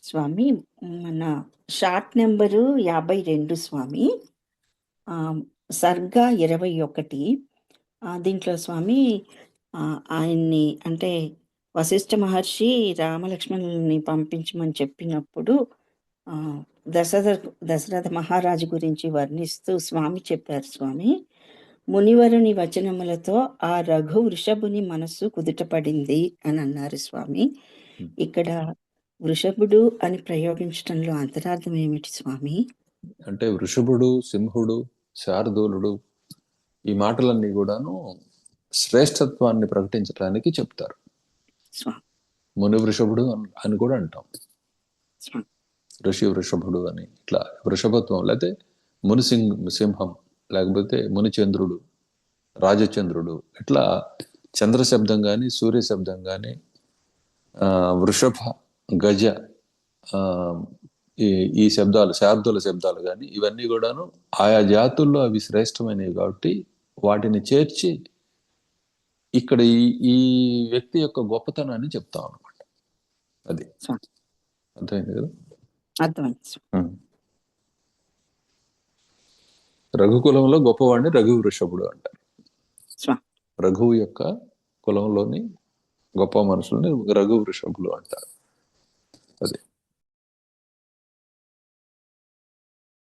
స్వామి, మన short number 52 స్వామి. సర్గా 21. దీంట్లో స్వామి ఆయన్ని అంటే వశిష్ఠ మహర్షి రామలక్ష్మణుల్ని పంపించమని చెప్పినప్పుడు దశరథ మహారాజు గురించి వర్ణిస్తూ స్వామి చెప్పారు స్వామి. మునివరుని వచనములతో ఆ రఘు వృషభుని మనస్సు కుదుటపడింది అని అన్నారు స్వామి. ఇక్కడ వృషభుడు అని ప్రయోగించడంలో అంతరార్థం ఏమిటి స్వామి? అంటే వృషభుడు, సింహుడు, శార్దూలుడు ఈ మాటలన్నీ కూడాను శ్రేష్టత్వాన్ని ప్రకటించడానికి చెప్తారు. ముని వృషభుడు అని కూడా అంటాం, ఋషి వృషభుడు అని. ఇట్లా వృషభత్వం లేకపోతే ముని సింహం, లేకపోతే ముని చంద్రుడు, రాజచంద్రుడు, ఇట్లా చంద్ర శబ్దం కానీ సూర్య శబ్దం కానీ వృషభ, గజ ఈ శబ్దాలు, శార్దుల శబ్దాలు కానీ ఇవన్నీ కూడాను ఆయా జాతుల్లో అవి శ్రేష్టమైనవి కాబట్టి వాటిని చేర్చి ఇక్కడ ఈ వ్యక్తి యొక్క గొప్పతనాన్ని చెప్తాం అనమాట. అది అర్థమైంది కదా? అర్థమైంది. రఘుకులంలో గొప్పవాడిని రఘు వృషభుడు అంటారు. రఘువు యొక్క కులంలోని గొప్ప మనుషుల్ని రఘు వృషభులు అంటారు. అది